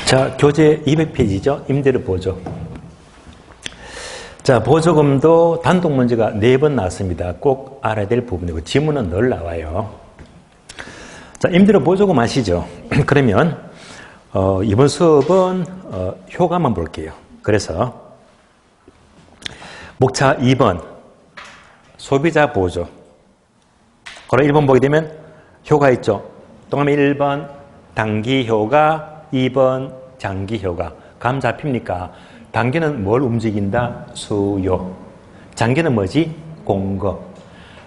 자, 교재 200페이지죠. 임대료 보조. 자, 보조금도 단독 문제가 4번 나왔습니다. 꼭 알아야 될 부분이고 지문은 늘 나와요. 자, 임대료 보조금 아시죠? 그러면 이번 수업은 효과만 볼게요. 그래서 목차 2번 소비자 보조. 그럼 1번 보게 되면 효과 있죠. 동그라미 1번 단기 효과, 2번 장기 효과. 감 잡힙니까? 단기는 뭘 움직인다? 수요. 장기는 뭐지? 공급.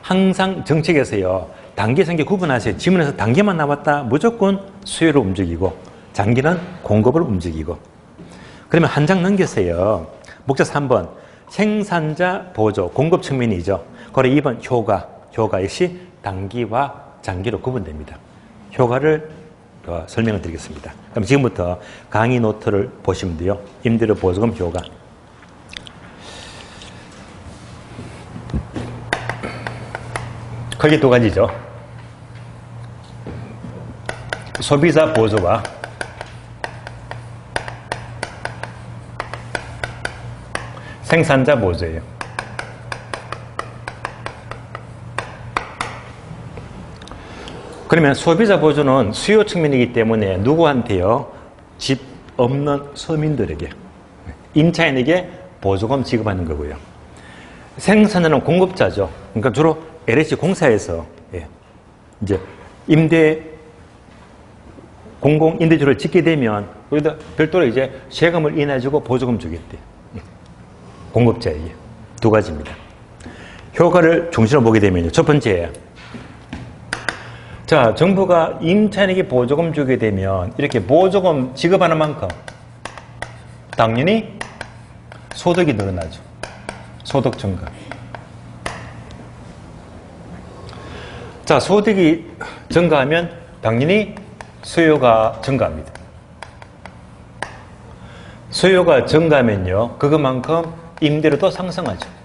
항상 정책에서요. 단기, 장기 구분하세요. 지문에서 단기만 나왔다. 무조건 수요를 움직이고 장기는 공급을 움직이고. 그러면 한 장 넘겼어요. 목차 3번 생산자 보조. 공급 측면이죠. 그리고 2번 효과. 효과 역시 단기와 장기로 구분됩니다. 효과를 설명을 드리겠습니다. 그럼 지금부터 강의 노트를 보시면 돼요. 임대료 보조금 효과. 크게 두 가지죠. 소비자 보조와 생산자 보조예요. 그러면 소비자 보조는 수요 측면이기 때문에 누구한테요? 집 없는 서민들에게, 임차인에게 보조금 지급하는 거고요. 생산자는 공급자죠. 그러니까 주로 LH 공사에서 이제 공공임대주를 짓게 되면 거기다 별도로 이제 세금을 인해주고 보조금 주겠대. 공급자에게. 두 가지입니다. 효과를 중심으로 보게 되면요. 첫 번째. 자, 정부가 임차인에게 보조금 주게 되면 이렇게 보조금 지급하는 만큼 당연히 소득이 늘어나죠. 소득 증가. 자, 소득이 증가하면 당연히 수요가 증가합니다. 수요가 증가하면요. 그것만큼 임대료도 상승하죠.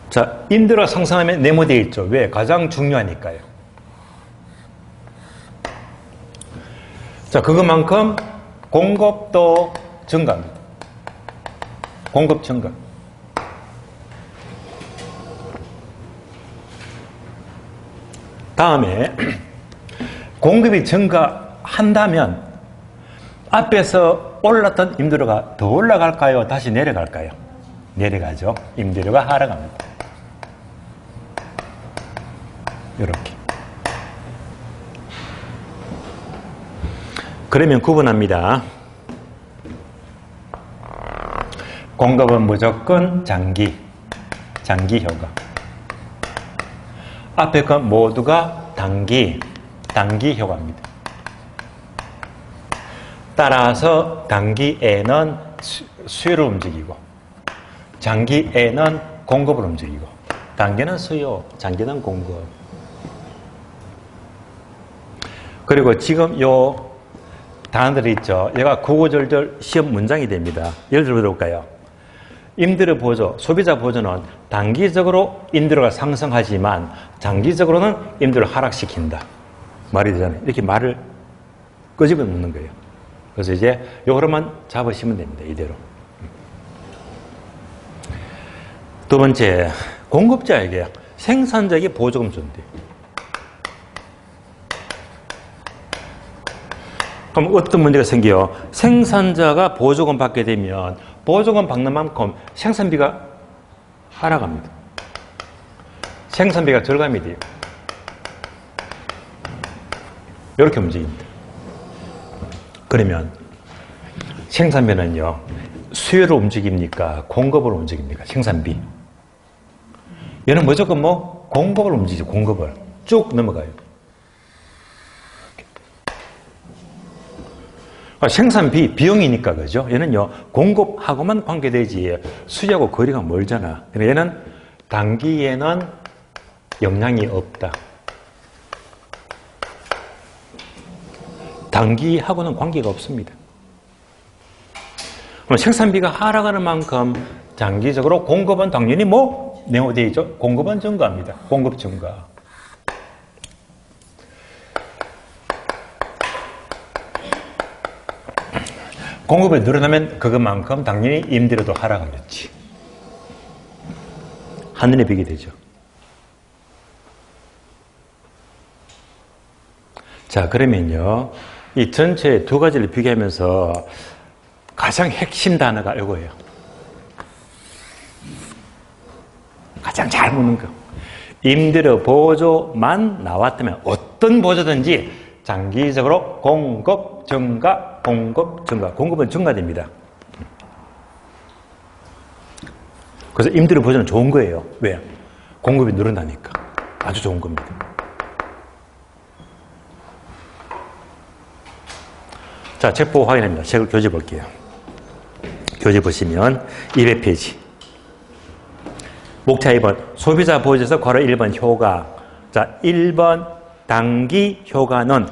자, 임대료가 상승하면 네모되어 있죠. 왜? 가장 중요하니까요. 자, 그것만큼 공급도 증가합니다. 공급 증가. 다음에 공급이 증가한다면 앞에서 올랐던 임대료가 더 올라갈까요? 다시 내려갈까요? 내려가죠. 임대료가 하락합니다. 이렇게. 그러면 구분합니다. 공급은 무조건 장기 효과. 앞에 건 모두가 단기 효과입니다. 따라서 단기에는 수요를 움직이고 장기에는 공급을 움직이고 단기는 수요, 장기는 공급. 그리고 지금 요 단어들이 있죠. 얘가 구구절절 시험 문장이 됩니다. 예를 들어 볼까요? 임대료 보조, 소비자 보조는 단기적으로 임대료가 상승하지만 장기적으로는 임대료를 하락시킨다. 말이 되잖아요. 이렇게 말을 끄집어 놓는 거예요. 그래서 이제 요거로만 잡으시면 됩니다. 이대로. 두 번째, 공급자에게, 생산자에게 보조금 준대. 그럼 어떤 문제가 생겨요? 생산자가 보조금 받게 되면 보조금 받는 만큼 생산비가 하락합니다. 생산비가 절감이 돼요. 이렇게 움직입니다. 그러면 생산비는요, 수요를 움직입니까? 공급을 움직입니까? 생산비. 얘는 무조건 공급을 움직이죠. 공급을. 쭉 넘어가요. 생산비, 비용이니까, 그죠? 얘는요, 공급하고만 관계되지, 수요하고 거리가 멀잖아. 얘는 단기에는 영향이 없다. 단기하고는 관계가 없습니다. 그럼 생산비가 하락하는 만큼 장기적으로 공급은 당연히 내용 어디에 있죠? 공급은 증가합니다. 공급 증가. 공급이 늘어나면 그것만큼 당연히 임대료도 하락하겠지. 하늘에 비게 되죠. 자, 그러면요. 이 전체 두 가지를 비교하면서 가장 핵심 단어가 이거예요. 가장 잘 묻는 거. 임대료 보조만 나왔다면 어떤 보조든지 장기적으로 공급 증가, 공급 증가. 공급은 증가됩니다. 그래서 임대료 보조는 좋은 거예요. 왜? 공급이 늘어나니까. 아주 좋은 겁니다. 자, 책 보고 확인합니다. 책을 교재 볼게요. 교재 보시면 200페이지. 목차 2번. 소비자 보조에서 괄호 1번 효과. 자, 1번 단기 효과는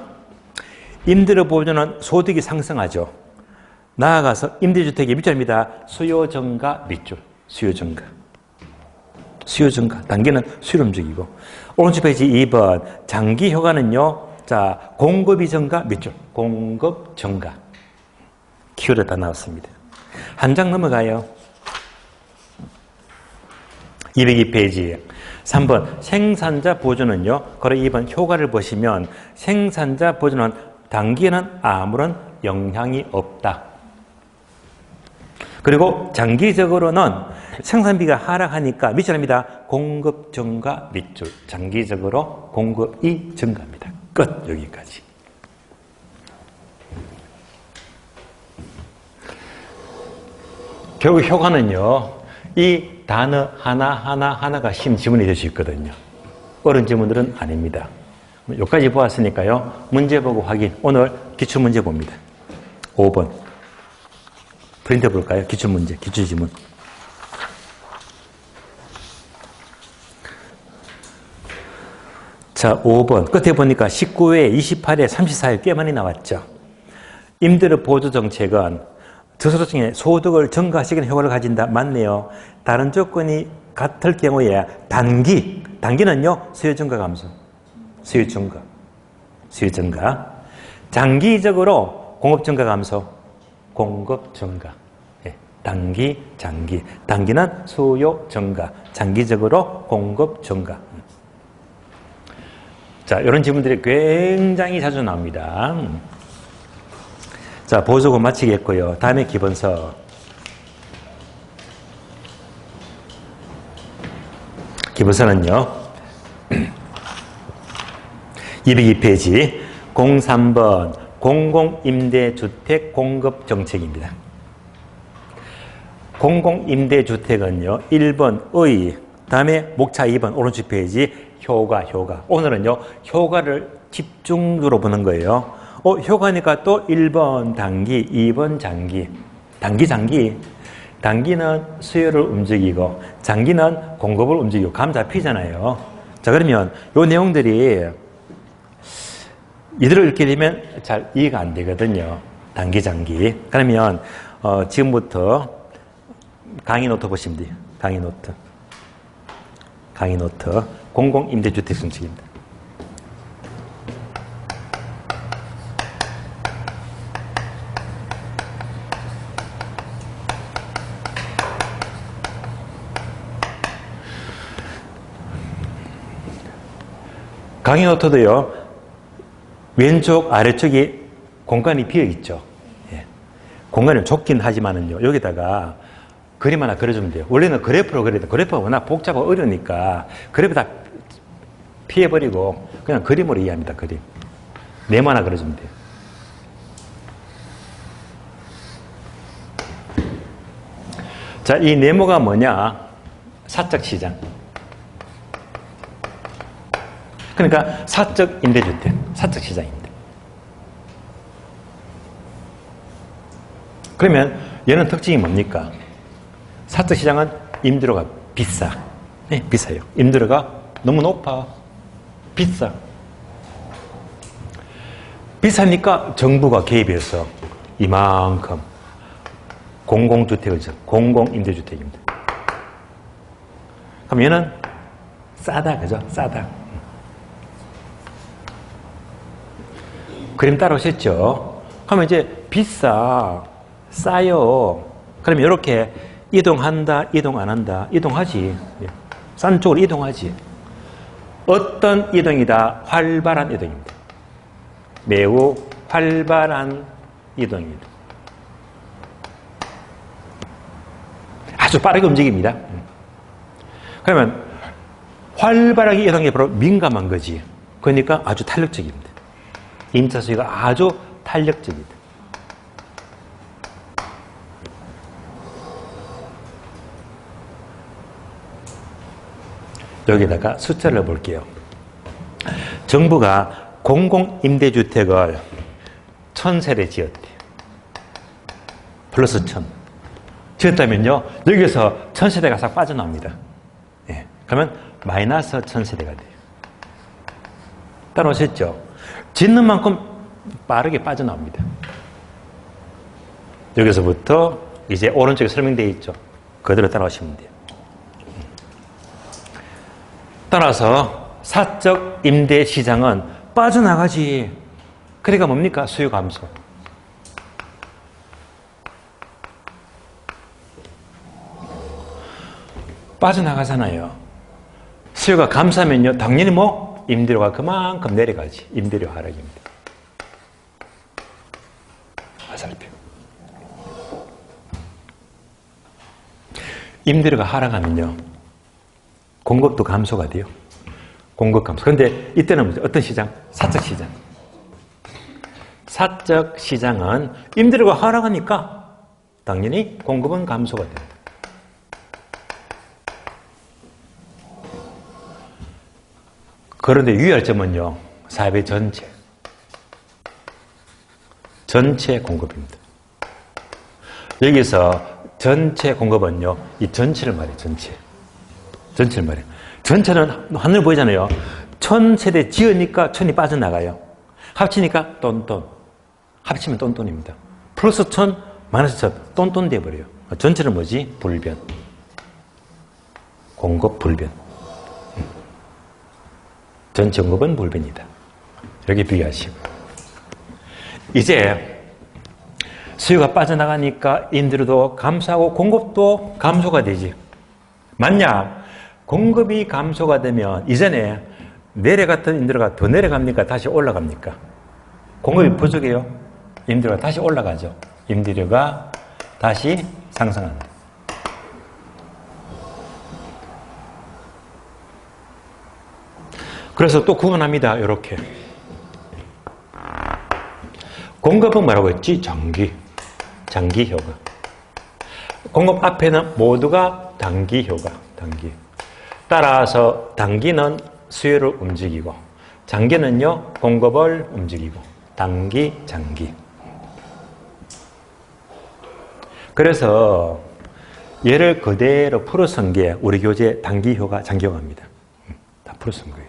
임대료 보조는 소득이 상승하죠. 나아가서 임대주택의 밑줄입니다. 수요 증가 밑줄. 수요 증가. 수요 증가. 단기는 수요를 움직이고. 오른쪽 페이지 2번. 장기 효과는요. 자, 공급이 증가 밑줄. 공급 증가. 키워드 다 나왔습니다. 한 장 넘어가요. 202페이지 3번 생산자 보조는요. 그리고 2번 효과를 보시면 생산자 보조는 단기에는 아무런 영향이 없다. 그리고 장기적으로는 생산비가 하락하니까 밑줄입니다. 공급 증가 밑줄. 장기적으로 공급이 증가합니다. 끝. 여기까지. 결국 효과는요. 이 단어 하나가 쉬운 지문이 될 수 있거든요. 어려운 지문들은 아닙니다. 여기까지 보았으니까요. 문제 보고 확인. 오늘 기출문제 봅니다. 5번. 프린트 볼까요? 기출문제, 기출지문. 자, 5번. 끝에 보니까 19회, 28회, 34회 꽤 많이 나왔죠. 임대료 보조 정책은 저소득층의 소득을 증가시키는 효과를 가진다. 맞네요. 다른 조건이 같을 경우에 단기는요, 수요 증가 감소. 수요 증가. 장기적으로 공급 증가 감소. 공급 증가. 예, 단기, 장기. 단기는 수요 증가. 장기적으로 공급 증가. 자, 이런 질문들이 굉장히 자주 나옵니다. 자, 보조금 마치겠고요. 다음에 기본서. 기본서는요. 202페이지 03번 공공임대주택 공급정책입니다. 공공임대주택은요. 1번 의, 다음에 목차 2번 오른쪽 페이지 효과. 오늘은요. 효과를 집중적으로 보는 거예요. 효과니까 또 1번 단기, 2번 장기. 단기는 수요를 움직이고 장기는 공급을 움직이고 감 잡히잖아요. 자, 그러면 이 내용들이 이대로 읽게 되면 잘 이해가 안 되거든요. 단기, 장기. 그러면 지금부터 강의 노트 보시면 돼요. 강의 노트. 공공임대주택 정책입니다. 강의 노트도요. 왼쪽 아래쪽이 공간이 비어있죠. 예. 공간이 좁긴 하지만은요. 여기다가 그림 하나 그려주면 돼요. 원래는 그래프로 그려야 돼. 그래프가 워낙 복잡하고 어려우니까 그래프 다 피해버리고 그냥 그림으로 이해합니다. 그림. 네모 하나 그려주면 돼요. 자, 이 네모가 뭐냐? 사적 시장. 그러니까 사적 임대주택, 사적 시장입니다. 그러면 얘는 특징이 뭡니까? 사적 시장은 임대료가 비싸. 네, 비싸요. 임대료가 너무 높아. 비싸. 비싸니까 정부가 개입해서 이만큼 공공주택을 공공임대주택입니다. 그럼 얘는 싸다, 그죠? 싸다. 그림 따라오셨죠? 그러면 이제 비싸, 싸요. 그러면 이렇게 이동한다, 이동 안 한다, 이동하지. 싼 쪽으로 이동하지. 어떤 이동이다? 활발한 이동입니다. 매우 활발한 이동입니다. 아주 빠르게 움직입니다. 그러면 활발하게 이동하는 게 바로 민감한 거지. 그러니까 아주 탄력적입니다. 임차 소유가 아주 탄력적이다. 여기다가 숫자를 볼게요. 정부가 공공임대주택을 1000세대 지었대요. 플러스 1000. 지었다면요, 여기서 1000세대가 싹 빠져나옵니다. 예. 그러면 마이너스 1000세대가 돼요. 따라오셨죠? 짓는 만큼 빠르게 빠져나옵니다. 여기서부터 이제 오른쪽에 설명되어 있죠. 그대로 따라오시면 돼요. 따라서 사적 임대 시장은 빠져나가지. 그러니까 뭡니까? 수요 감소. 빠져나가잖아요. 수요가 감소하면요, 당연히 뭐 임대료가 그만큼 내려가지. 임대료 하락입니다. 화살표. 임대료가 하락하면요, 공급도 감소가 돼요. 공급 감소. 그런데 이때는 어떤 시장? 사적 시장. 사적 시장은 임대료가 하락하니까 당연히 공급은 감소가 됩니다. 그런데 유의할 점은요, 사회 전체 공급입니다. 여기서 전체 공급은요, 이 전체를 말해요, 전체를 말해요. 전체는 하늘 보이잖아요. 1000세대 지으니까 1000이 빠져나가요. 합치니까 똔똔. 합치면 똔똔입니다. 플러스 1000, 마이너스 1000, 똔똔 돼버려요. 전체는 뭐지? 불변. 공급 불변. 전체 공급은 불변이다. 이렇게 비교하시고. 이제 수요가 빠져나가니까 임대료도 감소하고 공급도 감소가 되지. 만약 공급이 감소가 되면 이전에 내려갔던 임대료가 더 내려갑니까? 다시 올라갑니까? 공급이 부족해요. 임대료가 다시 올라가죠. 임대료가 다시 상승한다. 그래서 또 구분합니다. 이렇게. 공급은 뭐라고 했지? 장기 효과. 공급 앞에는 모두가 단기 효과. 단기. 따라서 단기는 수요를 움직이고 장기는요, 공급을 움직이고 단기, 장기. 그래서 얘를 그대로 풀어쓴 게 우리 교재 단기 효과, 장기 효과입니다. 다 풀어쓴 거예요.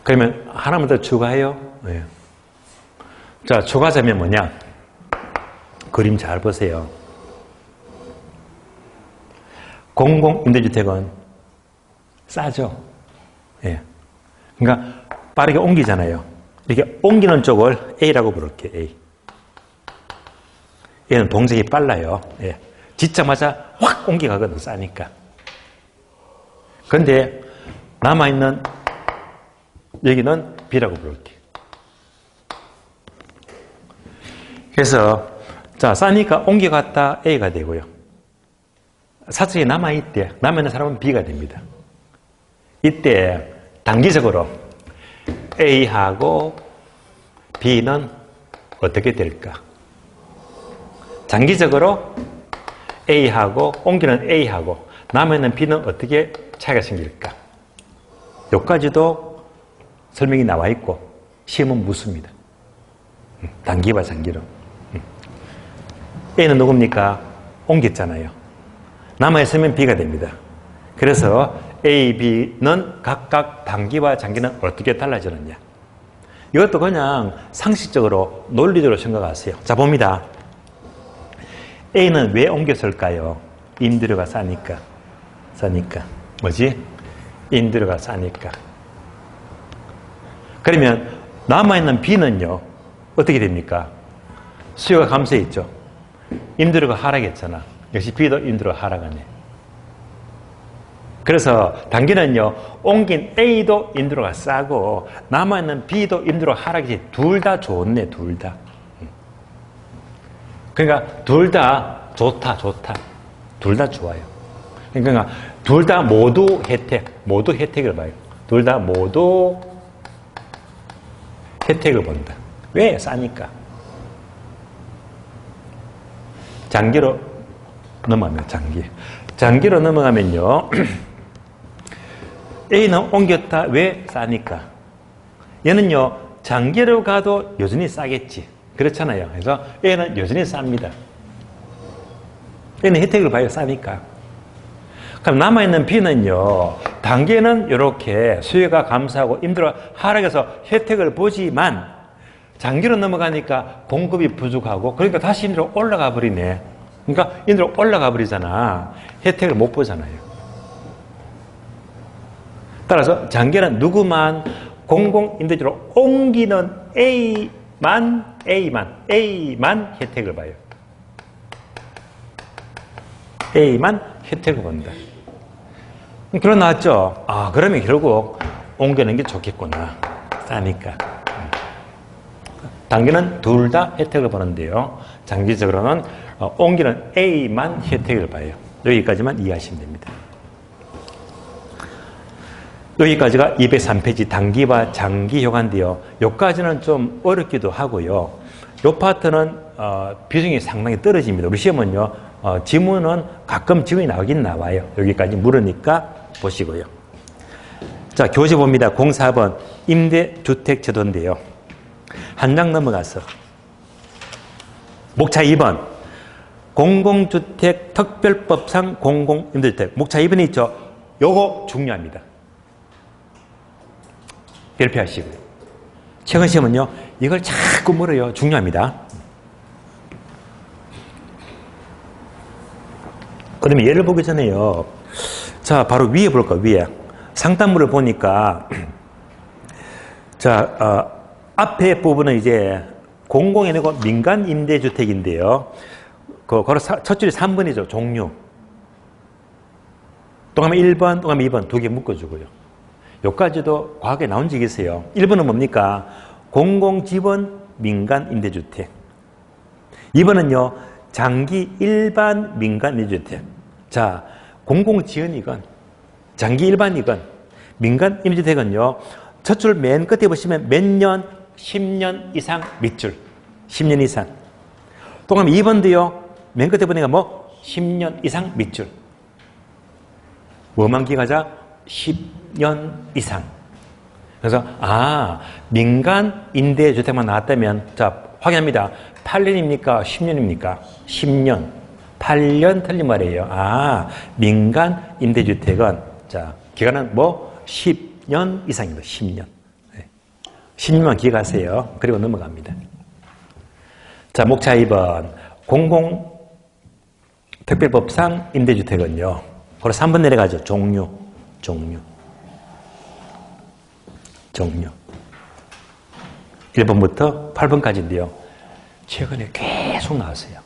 그러면 하나만 더 추가해요. 네. 자, 추가하자면 뭐냐? 그림 잘 보세요. 공공임대주택은 싸죠. 예. 그러니까 빠르게 옮기잖아요. 이렇게 옮기는 쪽을 A라고 부를게요. A. 얘는 동작이 빨라요. 예. 짓자마자 확 옮겨가거든, 싸니까. 그런데 남아있는 여기는 B라고 부를게요. 그래서 자, 싸니까 옮겨갔다 A가 되고요. 사적이 남아있대. 남아있는 사람은 B가 됩니다. 이때 단기적으로 A하고 B는 어떻게 될까? 장기적으로 A하고 옮기는 A하고 남아있는 B는 어떻게 차이가 생길까? 여기까지도 설명이 나와 있고 시험은 묻습니다. 단기와 장기로. A는 누굽니까? 옮겼잖아요. 남아있으면 B가 됩니다. 그래서 A, B는 각각 단기와 장기는 어떻게 달라지느냐. 이것도 그냥 상식적으로 논리적으로 생각하세요. 자, 봅니다. A는 왜 옮겼을까요? 임대료가 싸니까. 뭐지? 임대료가 싸니까. 그러면 남아있는 B는요, 어떻게 됩니까? 수요가 감소했죠. 임대료가 하락했잖아. 역시 B도 임대료가 하락하네. 그래서 단기는요, 옮긴 A도 임대료가 싸고 남아있는 B도 임대료가 하락이 둘 다 좋네, 둘 다. 그러니까 둘 다 좋다. 둘 다 좋아요. 그러니까 둘 다 모두 혜택을 봐요. 둘 다 모두 혜택을 본다. 왜? 싸니까. 장기로 넘어갑니다. 장기로 넘어가면요. A는 옮겼다. 왜? 싸니까. 얘는요, 장기로 가도 여전히 싸겠지. 그렇잖아요. 그래서 A는 여전히 쌉니다. A는 혜택을 봐요. 싸니까. 그럼 남아있는 B는요, 단기에는 이렇게 수요가 감소하고 임대료가 하락해서 혜택을 보지만 장기로 넘어가니까 공급이 부족하고 그러니까 다시 임대료가 올라가 버리네. 그러니까 임대료가 올라가 버리잖아. 혜택을 못 보잖아요. 따라서 장기는 누구만 공공임대주로 옮기는 A만 혜택을 봐요. A만 혜택을 본다. 그럼 나왔죠? 아, 그러면 결국 옮기는 게 좋겠구나. 싸니까. 단기는 둘 다 혜택을 보는데요. 장기적으로는 옮기는 A만 혜택을 봐요. 여기까지만 이해하시면 됩니다. 여기까지가 203페이지 단기와 장기 효과인데요. 여기까지는 좀 어렵기도 하고요. 이 파트는 비중이 상당히 떨어집니다. 우리 시험은요. 지문은 가끔 지문이 나오긴 나와요. 여기까지 물으니까 보시고요. 자, 교재 봅니다. 04번 임대주택 제도인데요. 한 장 넘어가서 목차 2번 공공주택 특별법상 공공임대주택 목차 2번이 있죠. 요거 중요합니다. 별표하시고요. 최근 시험은요. 이걸 자꾸 물어요. 중요합니다. 그러면 예를 보기 전에요. 자, 바로 위에 볼까요? 위에. 상단물을 보니까 자, 앞에 부분은 이제 공공이 아니고 민간 임대주택인데요. 그거 첫 줄이 3번이죠. 종류. 동그라미 1번, 동그라미 2번 두 개 묶어주고요. 여기까지도 과거에 나온 적이 있어요. 1번은 뭡니까? 공공지원 민간 임대주택. 2번은요. 장기 일반 민간 임대주택. 자, 공공지원이건 장기 일반이건 민간 임대주택은요. 첫 줄 맨 끝에 보시면 몇 년? 10년 이상 밑줄. 10년 이상. 동그라미 2번도요. 맨 끝에 보니까 뭐? 10년 이상 밑줄. 뭐만 기가자? 10년 이상. 그래서 민간 임대주택만 나왔다면 자, 확인합니다. 8년입니까? 10년입니까? 10년. 8년 틀린 말이에요. 민간 임대주택은 자, 기간은 뭐? 10년 이상입니다. 10년. 10년만 기억하세요. 그리고 넘어갑니다. 자, 목차 2번. 공공특별법상 임대주택은요. 바로 3번 내려가죠. 종류. 1번부터 8번까지인데요. 최근에 계속 나왔어요.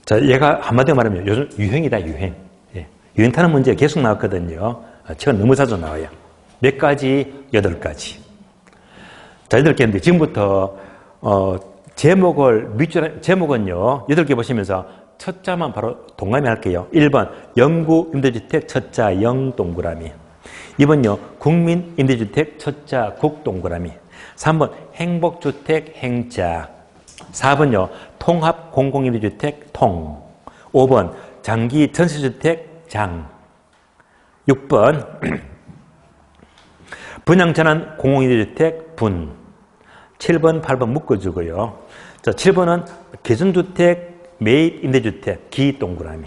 자, 얘가 한마디로 말하면 요즘 유행이다, 유행. 예. 유행 타는 문제가 계속 나왔거든요. 최근 너무 자주 나와요. 몇 가지? 8가지. 자, 8개인데 지금부터 제목은요. 8개 보시면서 첫 자만 바로 동그라미 할게요. 1번 영구 임대주택 첫 자 영 동그라미. 2번요. 국민 임대주택 첫 자 국 동그라미. 3번 행복주택 행자. 4번요. 통합 공공임대주택 통. 5번 장기 전세주택 장. 6번 분양전환 공공임대주택 분. 7번, 8번 묶어주고요. 자, 7번은 개선주택 매입 임대주택 기 동그라미.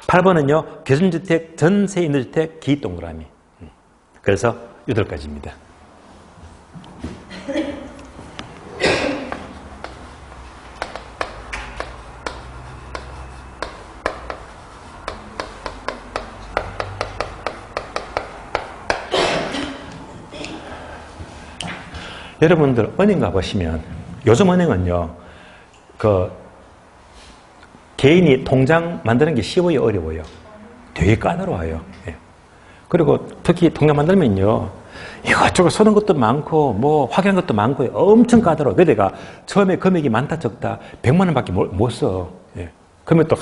8번은요. 개선주택 전세 임대주택 기 동그라미. 그래서 8가지입니다. 여러분들 은행 가보시면 요즘 은행은요, 개인이 통장 만드는 게 쉬워요, 어려워요? 되게 까다로워요. 예. 그리고 특히 통장 만들면요, 이것저것 쓰는 것도 많고, 확인하는 것도 많고, 엄청 까다로워. 그러니까 처음에 금액이 많다, 적다, 100만 원밖에 못 써. 예. 그러면 또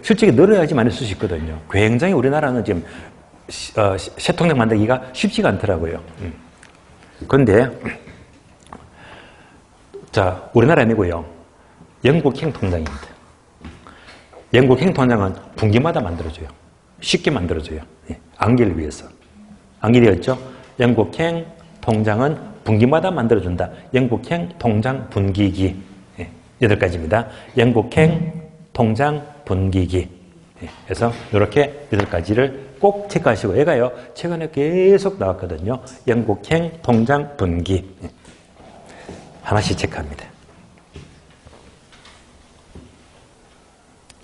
실적이 늘어야지 많이 쓸 수 있거든요. 굉장히 우리나라는 지금, 새 통장 만들기가 쉽지가 않더라고요. 그런데, 자, 우리나라 아니고요. 영국행 통장입니다. 영국행 통장은 분기마다 만들어줘요. 쉽게 만들어줘요. 예. 암기를 위해서. 암기되었죠? 영국행 통장은 분기마다 만들어준다. 영국행 통장 분기기. 예. 8가지입니다. 영국행 통장 분기기. 예. 그래서 이렇게 8가지를 꼭 체크하시고, 얘가요, 최근에 계속 나왔거든요. 영국행 통장 분기. 예. 하나씩 체크합니다.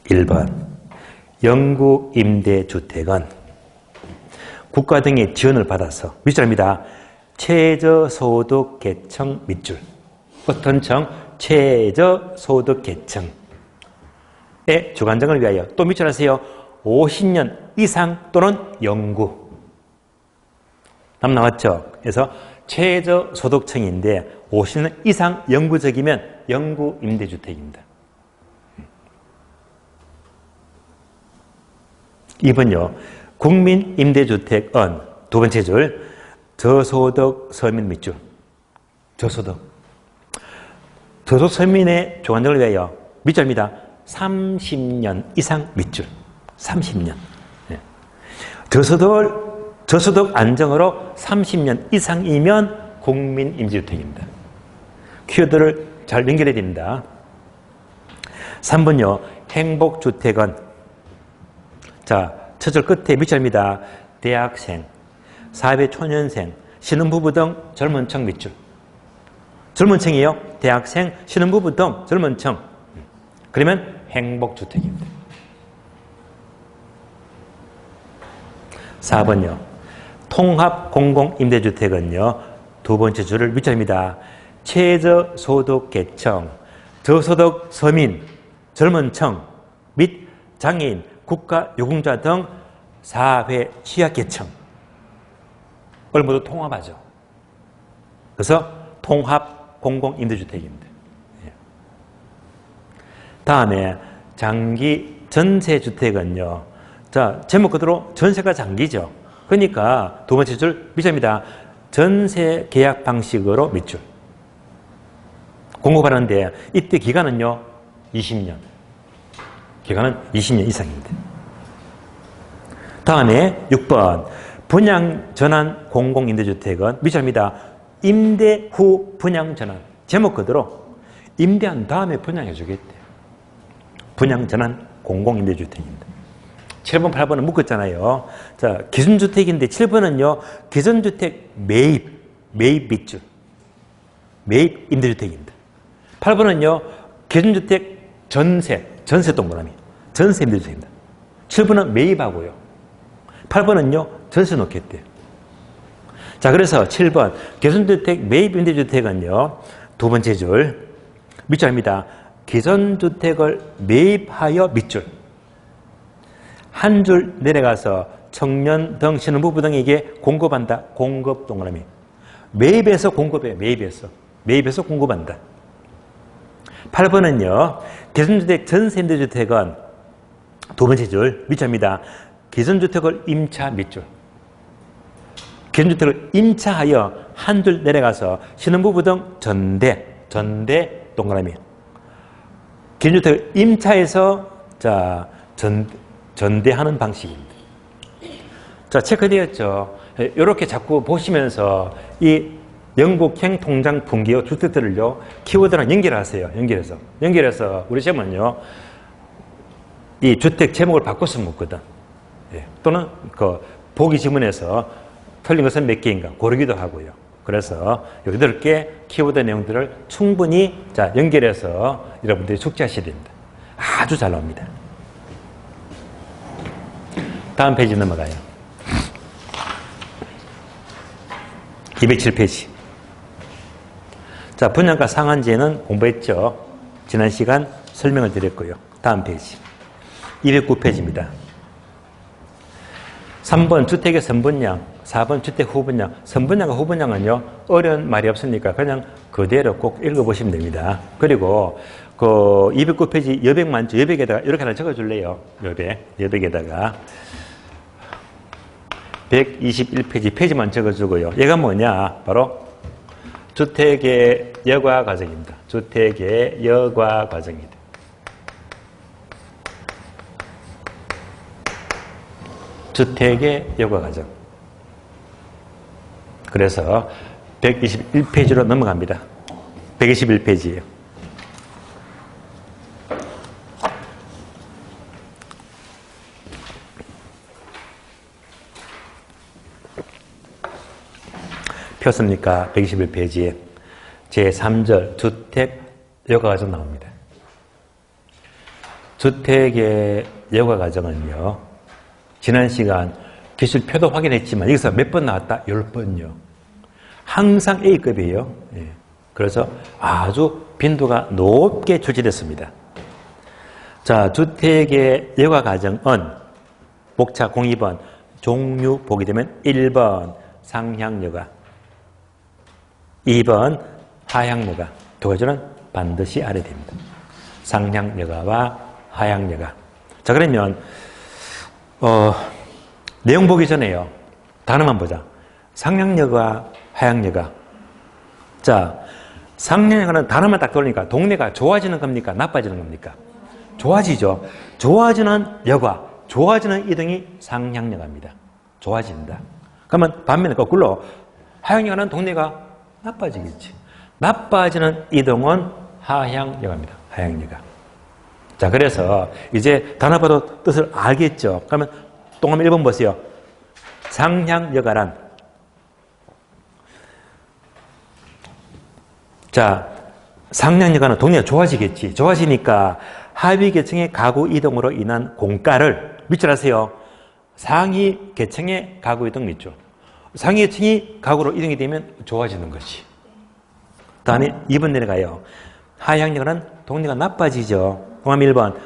1번. 영구 임대주택은 국가 등의 지원을 받아서 밑줄입니다. 최저소득 계층 밑줄. 어떤 층? 최저소득 계층의 주관정을 위하여. 또 밑줄 하세요. 50년 이상 또는 영구. 답 나왔죠? 그래서 최저소득층인데 50년 이상 영구적이면 영구 임대주택입니다. 2번요. 국민임대주택은 두 번째 줄 저소득 서민 밑줄. 저소득 서민의 조건을 위하여 밑줄입니다. 30년 이상 밑줄. 30년. 네. 저소득 안정으로 30년 이상이면 국민임대주택입니다. 키워드를 잘 연결해야 됩니다. 3번요. 행복주택은 자, 첫줄 끝에 밑줄입니다. 대학생, 사회초년생, 신혼부부 등 젊은 층 밑줄. 젊은 층이요. 대학생, 신혼부부 등 젊은 층. 그러면 행복주택입니다. 4번요. 통합공공임대주택은요. 두 번째 줄을 밑줄입니다. 최저소득 계층, 저소득 서민, 젊은 층 및 장애인, 국가유공자 등 사회 취약계층을 모두 통합하죠. 그래서 통합공공임대주택입니다. 다음에 장기 전세주택은요. 자, 제목 그대로 전세가 장기죠. 그러니까 두 번째 줄 밑줄입니다. 전세 계약 방식으로 밑줄. 공급하는데 이때 기간은요. 20년. 기간은 20년 이상입니다. 다음에 6번 분양전환 공공임대주택은 밑줄입니다. 임대 후 분양전환. 제목 그대로 임대한 다음에 분양해 주겠대요. 분양전환 공공임대주택입니다. 7번, 8번은 묶었잖아요. 자, 기준주택인데 7번은요. 기존주택 매입 밑줄. 매입 임대주택입니다. 8번은요. 기존주택 전세 동그라미. 전세 임대주택입니다. 7번은 매입하고요. 8번은요. 전세 놓겠대요. 자, 그래서 7번 기존주택 매입 임대주택은요. 두 번째 줄 밑줄입니다. 기존주택을 매입하여 밑줄. 한 줄 내려가서 청년 등 신혼부부 등에게 공급한다. 공급 동그라미. 매입해서 공급해요. 매입해서 공급한다. 8번은요. 기존주택 전세 임대주택은 두 번째 줄 밑줄입니다. 기존주택을 임차 밑줄. 기존주택을 임차하여 한 줄 내려가서 신혼부부 등 전대 동그라미. 기존주택을 임차해서 자 전대하는 방식입니다. 자, 체크되었죠? 이렇게 자꾸 보시면서 이 영국행 통장 분기와 주택들을요, 키워드랑 연결하세요. 연결해서 우리 시험은요, 이 주택 제목을 바꿔서 묻거든. 예. 또는 그 보기 지문에서 틀린 것은 몇 개인가 고르기도 하고요. 그래서 이 8개 키워드 내용들을 충분히 자 연결해서 여러분들이 숙지하셔야 됩니다. 아주 잘 나옵니다. 다음 페이지 넘어가요. 207페이지. 자, 분양가 상한제는 공부했죠. 지난 시간 설명을 드렸고요. 다음 페이지. 209페이지입니다. 3번 주택의 선분양, 4번 주택 후분양. 선분양과 후분양은요, 어려운 말이 없으니까 그냥 그대로 꼭 읽어보시면 됩니다. 그리고 그 209페이지 여백만조, 여백에다가 이렇게 하나 적어줄래요. 여백에다가 121페이지 페이지만 적어주고요. 얘가 뭐냐? 바로 주택의 여과 과정입니다. 주택의 여과 과정입니다. 주택의 여과 과정. 그래서 121페이지로 넘어갑니다. 121페이지예요. 폈습니까? 121페이지에 제3절 주택 여과 과정 나옵니다. 주택의 여과 과정은요, 지난 시간 기술표도 확인했지만 여기서 몇 번 나왔다? 10번요. 항상 A급이에요. 예. 그래서 아주 빈도가 높게 출제됐습니다. 자, 주택의 여과 과정은 목차 02번 종류 보게 되면 1번 상향여가, 2번 하향여가. 두 가지는 반드시 알아야 됩니다. 상향여가와 하향여가. 자, 그러면 내용 보기 전에요. 단어만 보자. 상향여가, 하향여가. 자, 상향여가는 단어만 딱 돌리니까 동네가 좋아지는 겁니까? 나빠지는 겁니까? 좋아지죠. 좋아지는 여가, 좋아지는 이동이 상향여가입니다. 좋아진다. 그러면 반면에 거꾸로 하향여가는 동네가 나빠지겠지. 나빠지는 이동은 하향여가입니다. 하향여가. 자, 그래서 이제 단어봐도 뜻을 알겠죠. 그러면 동그라미 1번 보세요. 상향여가란, 자, 상향여가는 동네가 좋아지겠지. 좋아지니까 하위 계층의 가구 이동으로 인한 공가를 밑줄 하세요. 상위 계층의 가구 이동 밑줄. 상위 계층이 가구로 이동이 되면 좋아지는 것이. 다음에 2번 내려가요. 하향여가는 동네가 나빠지죠. 동그라미 1번.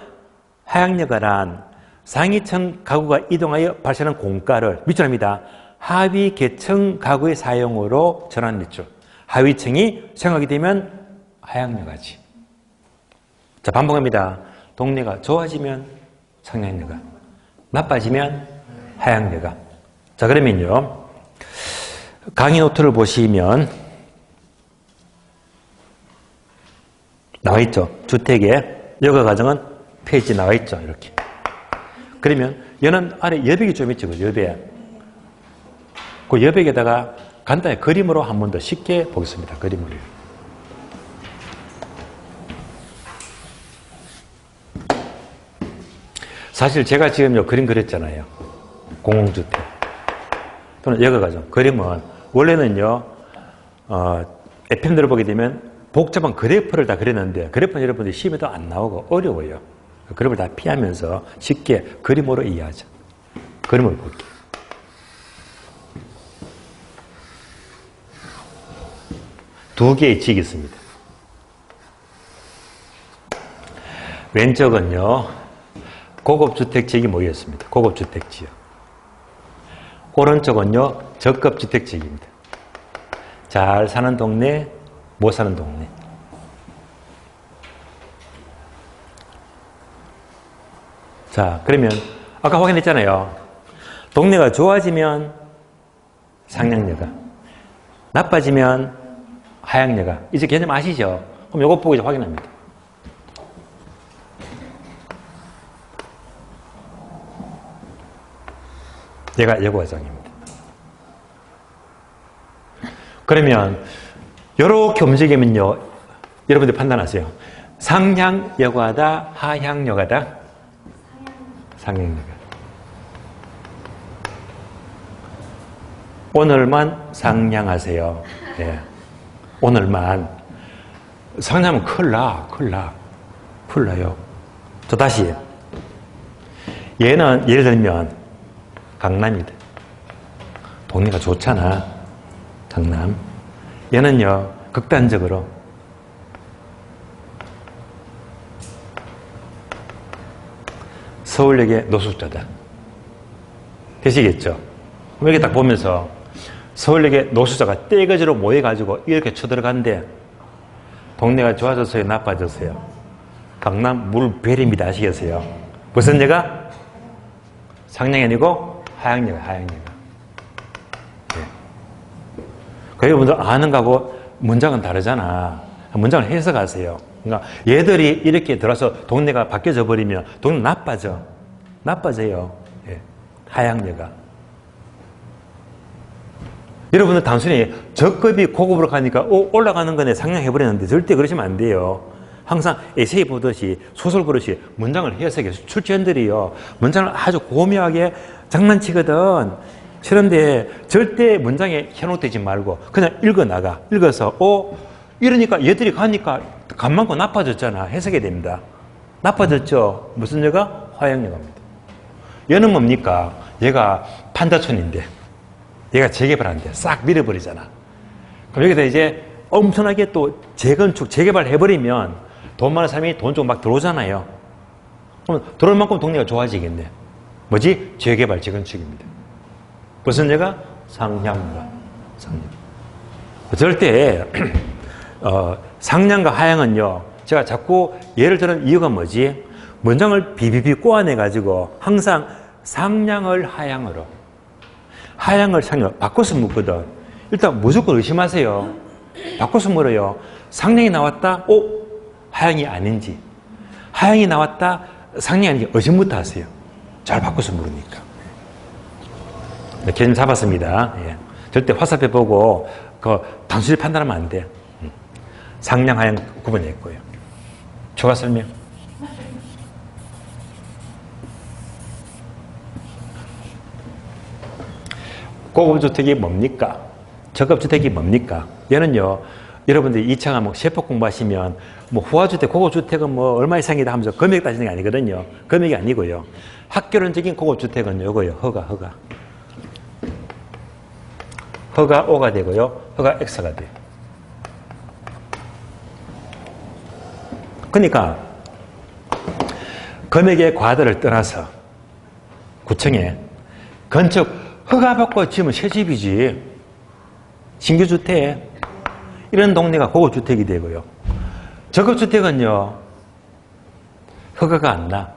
하향여가란 상위층 가구가 이동하여 발생하는 공가를 밑줄합니다. 하위 계층 가구의 사용으로 전환 밑줄. 하위층이 사용하게 되면 하향여가지. 자, 반복합니다. 동네가 좋아지면 상향여가, 나빠지면 하향여가. 자, 그러면요, 강의 노트를 보시면 나와 있죠. 주택의 여가 과정은 페이지 나와 있죠. 이렇게. 그러면 얘는 아래 여백이 좀 있죠. 여백. 그 여백에다가 간단히 그림으로 한 번 더 쉽게 보겠습니다. 그림으로. 사실 제가 지금 요 그림 그렸잖아요. 공공주택 또는 여가 과정. 그림은 원래는요, FM들을 보게 되면 복잡한 그래프를 다 그렸는데 그래프는 여러분들이 시험에도 안 나오고 어려워요. 그림을 다 피하면서 쉽게 그림으로 이해하자. 그림을 볼게요. 두 개의 지역이 있습니다. 왼쪽은요, 고급주택 지역이 모여 있습니다. 고급주택 지역. 오른쪽은요, 저급주택 지역입니다. 잘 사는 동네, 못 사는 동네. 자, 그러면 아까 확인했잖아요. 동네가 좋아지면 상향여가, 나빠지면 하향여가. 이제 개념 아시죠? 그럼 이것 보고 이제 확인합니다. 얘가 여가 과정입니다. 그러면 이렇게 움직이면요, 여러분들 판단하세요. 상향여가다, 하향여가다? 상향여가. 오늘만 상향하세요. 예. 오늘만. 상향하면 큰일 나, 큰일 나. 큰일 나요. 저 다시. 얘는 예를 들면 강남이다. 동네가 좋잖아. 강남. 얘는요, 극단적으로 서울역의 노숙자다. 되시겠죠? 이렇게 딱 보면서 서울역의 노숙자가 떼거지로 모여가지고 이렇게 쳐들어간데 동네가 좋아졌어요? 나빠졌어요? 강남 물베리입니다. 아시겠어요? 무슨 역? 상량이 아니고 하양역, 하양역. 네. 여러분들 아는 거하고 문장은 다르잖아. 문장을 해석하세요. 그러니까 얘들이 이렇게 들어서 동네가 바뀌어져 버리면 동네 나빠져. 나빠져요. 예. 하양여가. 여러분들 단순히 저급이 고급으로 가니까 올라가는 거네 상향해버렸는데 절대 그러시면 안 돼요. 항상 에세이 보듯이 소설 그릇이 문장을 해석해요. 출제원들이요. 문장을 아주 고묘하게 장난치거든. 그런데 절대 문장에 현혹되지 말고 그냥 읽어나가. 읽어서 이러니까 얘들이 가니까 간 많고 나빠졌잖아. 해석해야 됩니다. 나빠졌죠. 무슨 여가? 화양여가입니다. 얘는 뭡니까? 얘가 판자촌인데 얘가 재개발한대. 싹 밀어버리잖아. 그럼 여기서 이제 엄청나게 또 재건축, 재개발 해버리면 돈 많은 사람이 돈 좀 막 들어오잖아요. 그럼 들어올 만큼 동네가 좋아지겠네. 뭐지? 재개발, 재건축입니다. 무슨 여가? 상향가. 상향. 절대 상량과 하향은요, 제가 자꾸 예를 드는 이유가 뭐지? 문장을 비비비 꼬아내가지고 항상 상량을 하향으로, 하향을 상향으로 바꿔서 묻거든. 일단 무조건 의심하세요. 바꿔서 물어요. 상량이 나왔다? 하향이 아닌지. 하향이 나왔다? 상량이 아닌지 의심부터 하세요. 잘 바꿔서 물으니까. 개념 잡았습니다. 예. 절대 화살표 보고 단순히 판단하면 안 돼. 상량, 하향 구분했고요. 추가 설명. 고급주택이 뭡니까? 저급주택이 뭡니까? 얘는요, 여러분들이 2차 과목 세법 공부하시면 후하주택, 고급주택은 얼마 이상이다 하면서 금액 따지는 게 아니거든요. 금액이 아니고요. 학교론적인 고급주택은 요거요. 허가. 허가 O가 되고요. 허가 X가 돼요. 그러니까 금액의 과도를 떠나서 구청에 건축 허가받고 지으면 새집이지. 신규주택 이런 동네가 고급주택이 되고요. 저급주택은요 허가가 안 나.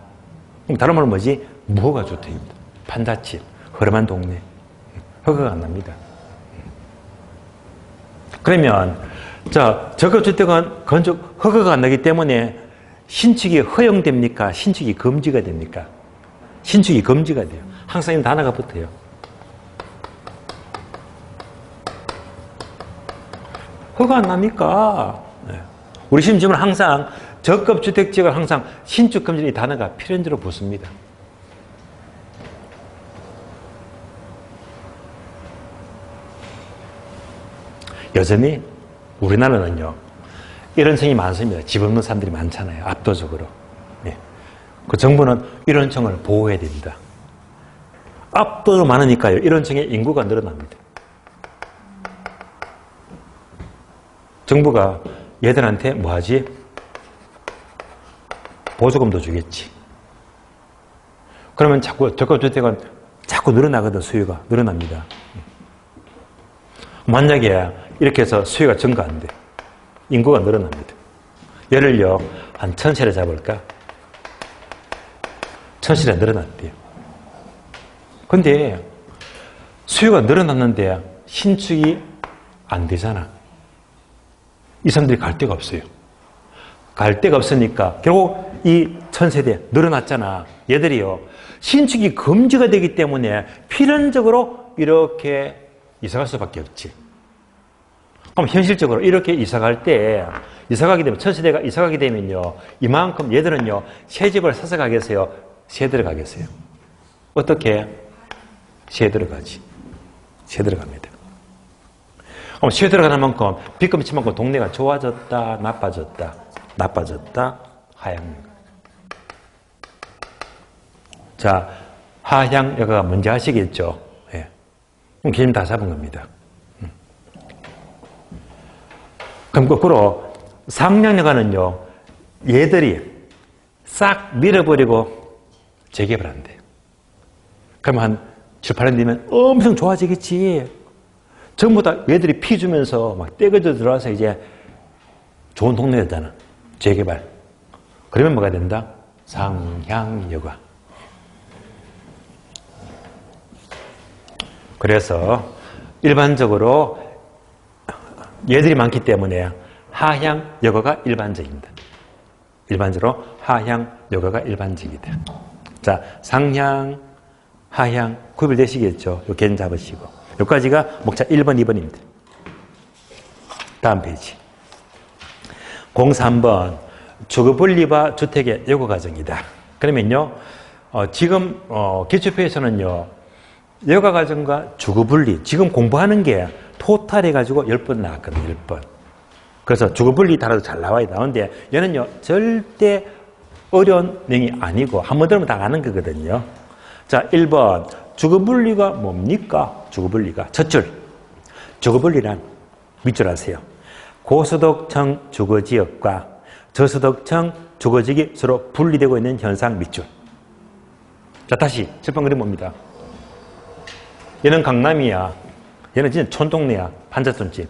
그럼 다른 말은 뭐지? 무허가주택입니다. 판자집, 허름한 동네. 허가가 안 납니다. 그러면 저급주택은 건축 허가가 안 나기 때문에 신축이 허용됩니까? 신축이 금지가 됩니까? 신축이 금지가 돼요. 항상 이 단어가 붙어요. 허가 안 납니까? 네. 우리 시험은 항상 저급주택 지역을 항상 신축 금지 이 단어가 필연적으로 붙습니다. 여전히 우리나라는요, 이런 층이 많습니다. 집 없는 사람들이 많잖아요. 압도적으로. 네. 그 정부는 이런 층을 보호해야 됩니다. 압도적으로 많으니까요. 이런 층의 인구가 늘어납니다. 정부가 얘들한테 뭐 하지? 보조금도 주겠지. 그러면 자꾸 저급주택은 자꾸 늘어나거든. 수요가 늘어납니다. 만약에 이렇게 해서 수요가 증가 안 돼. 인구가 늘어납니다. 얘를요, 한 1000세대 잡을까? 1000세대 늘어났대요. 근데 수요가 늘어났는데 신축이 안 되잖아. 이 사람들이 갈 데가 없어요. 갈 데가 없으니까 결국 이 1000세대 늘어났잖아. 얘들이요, 신축이 금지가 되기 때문에 필연적으로 이렇게 이사갈 수밖에 없지. 그럼 현실적으로 이렇게 이사갈 때, 이사가게 되면, 1000세대가 이사가게 되면요, 이만큼 얘들은요, 새 집을 사서 가겠어요? 새 들어가겠어요? 어떻게? 새 들어가지. 새 들어갑니다. 그럼 새 들어가는 만큼, 빚금 미친 만큼 동네가 좋아졌다, 나빠졌다, 나빠졌다, 하향. 자, 하향여가가 뭔지 아시겠죠? 예. 그럼 개념 다 잡은 겁니다. 그럼 거꾸로 상량여가는요, 얘들이 싹 밀어버리고 재개발한대요. 그러면 한 7, 8년 뒤면 엄청 좋아지겠지. 전부 다 얘들이 피 주면서 막 떼거져 들어와서 이제 좋은 동네가 되잖아. 재개발. 그러면 뭐가 된다? 상향여가. 그래서 일반적으로 얘들이 많기 때문에 하향여가가 일반적입니다. 일반적으로 하향여가가 일반적이다. 자, 상향, 하향 구별되시겠죠? 요 개념 잡으시고. 여기까지가 목차 1번, 2번입니다. 다음 페이지. 03번 주거분리와 주택의 여가과정이다. 그러면요, 지금 기초표에서는요, 여가과정과 주거분리, 지금 공부하는 게 토탈 해가지고 10번 나왔거든요. 10번. 그래서 주거분리 따라서 잘 나오는데 얘는요, 절대 어려운 내용이 아니고 한 번 들으면 다 아는 거거든요. 자, 1번 주거분리가 뭡니까? 주거분리가 첫 줄, 주거분리란 밑줄 아세요. 고소득층 주거지역과 저소득층 주거지역이 서로 분리되고 있는 현상 밑줄. 자, 다시 첫 번 그림 봅니다. 얘는 강남이야. 얘는 진짜 촌동네야. 판자촌집.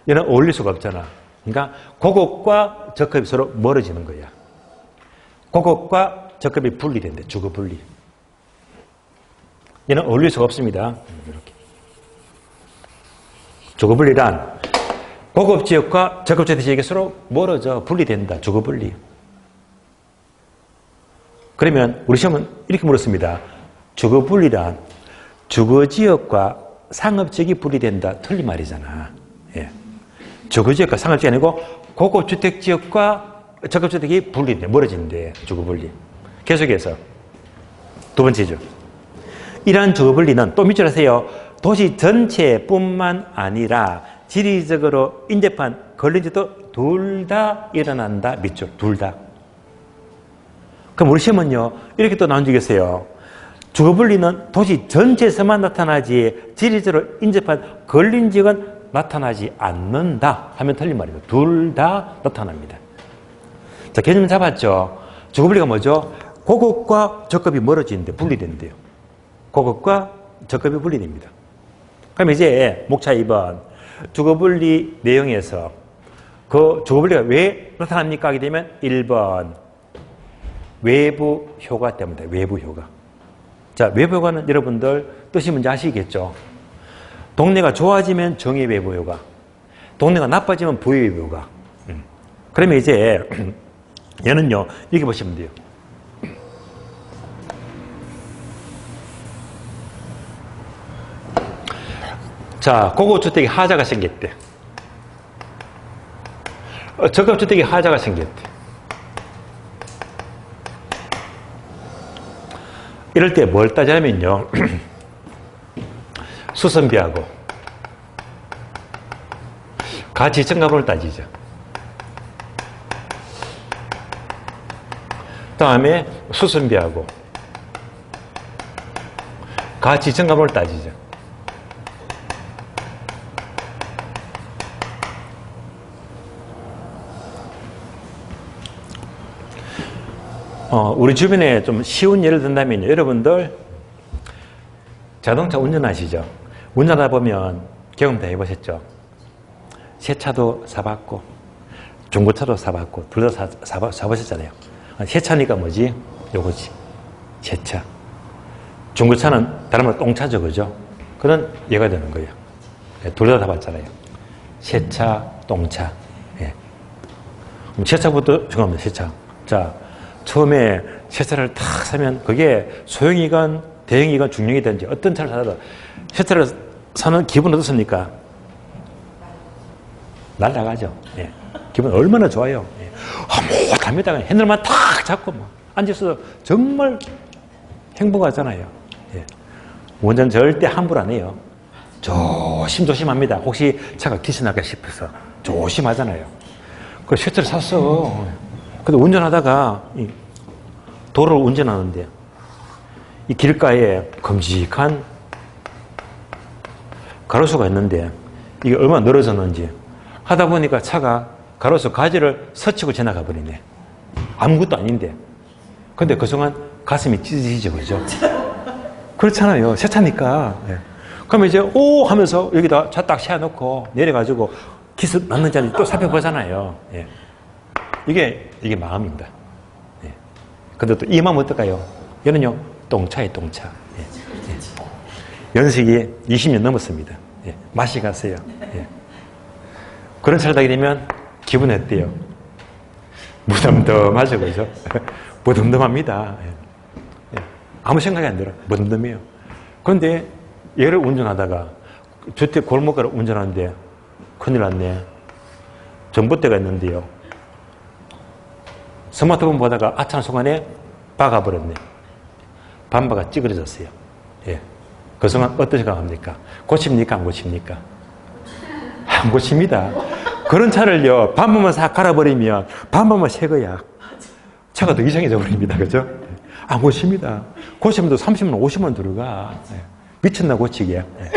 얘는 어울릴 수가 없잖아. 그러니까 고급과 적급이 서로 멀어지는 거야. 고급과 적급이 분리된대. 주거 분리. 얘는 어울릴 수가 없습니다. 이렇게. 주거 분리란 고급 지역과 적급 지역이 서로 멀어져. 분리된다. 주거 분리. 그러면 우리 시험은 이렇게 물었습니다. 주거 분리란 주거 지역과 상업 지역이 분리된다. 틀린 말이잖아. 예. 주거 지역과 상업 지역이 아니고 고급 주택 지역과 적급 주택이 분리돼. 멀어진대. 주거 분리. 계속해서 두 번째죠. 이러한 주거 분리는 또 밑줄 하세요. 도시 전체뿐만 아니라 지리적으로 인접한 걸린지도 둘 다 일어난다. 밑줄. 둘 다. 그럼 우리 시험은요. 이렇게 또 나눠주겠어요. 주거분리는 도시 전체에서만 나타나지 지리적으로 인접한 걸린 지역은 나타나지 않는다 하면 틀린 말이에요. 둘 다 나타납니다. 자, 개념 잡았죠? 주거분리가 뭐죠? 고급과 적급이 멀어지는데 분리된대요. 고급과 적급이 분리됩니다. 그럼 이제 목차 2번 주거분리 내용에서 그 주거분리가 왜 나타납니까? 하게 되면 1번 외부 효과 때문에 외부 효과. 자, 외부 효과는 여러분들 뜻이 뭔지 아시겠죠? 동네가 좋아지면 정의 외부 효과, 동네가 나빠지면 부의 외부 효과. 그러면 이제 얘는요, 이렇게 보시면 돼요. 자, 고급주택에 하자가 생겼대. 저급주택에 하자가 생겼대. 이럴 때 뭘 따지냐면요. 수선비하고 가치증가분을 따지죠. 다음에 수선비하고 가치증가분을 따지죠. 우리 주변에 좀 쉬운 예를 든다면요. 여러분들 자동차 운전하시죠? 운전하다 보면 경험 다 해보셨죠? 새 차도 사봤고 중고차도 사봤고 둘 다 사보셨잖아요. 새 차니까 뭐지? 요거지. 새 차. 중고차는 다른 말로 똥차죠. 그죠? 그건 얘가 되는 거예요. 둘 다 사봤잖아요. 새 차, 똥차. 예. 그럼 새 차부터 중요합니다. 새 차. 자, 처음에 새 차를 탁 사면 그게 소형이건 대형이건 중형이든지 어떤 차를 사도 새 차를 사는 기분 어떻습니까? 날아가죠. 예. 기분 얼마나 좋아요. 예. 못합니다. 핸들만 탁 잡고 막 앉아서 정말 행복하잖아요. 예. 운전 절대 함부로 안 해요. 조심조심합니다. 혹시 차가 기스날까 싶어서 조심하잖아요. 그 새 차를 샀어. 근데 운전하다가 도로를 운전하는데 이 길가에 큼직한 가로수가 있는데 이게 얼마나 늘어졌는지 하다 보니까 차가 가로수 가지를 스치고 지나가 버리네. 아무것도 아닌데. 근데 그 순간 가슴이 찢어지죠, 그죠? 그렇잖아요. 새 차니까. 예. 그러면 이제 오 하면서 여기다 차 딱 세워놓고 내려가지고 기스 맞는 자리 또 살펴보잖아요. 예. 이게 마음입니다. 예. 근데 또 이 마음 어떨까요? 얘는요, 똥차예요, 똥차. 예. 예. 연식이 20년 넘었습니다. 예. 맛이 갔어요. 예. 그런 차를 타게 되면 기분이 어때요? 무덤덤하죠, 그죠? 무덤덤합니다. 예. 예. 아무 생각이 안 들어. 무덤덤해요. 그런데 얘를 운전하다가 주택 골목가를 운전하는데 큰일 났네. 전봇대가 있는데요. 스마트폰 보다가 아차한 순간에 박아버렸네. 밤바가 찌그러졌어요. 예. 그 순간 어떤 생각합니까? 고칩니까? 안 고칩니까? 안 고칩니다. 그런 차를요, 반번만 싹 갈아버리면 반번만 새 거야. 차가 더 이상해져 버립니다. 그죠? 안 고칩니다. 고치면 또 30만, 50만 들어가. 예. 미쳤나 고치게. 예.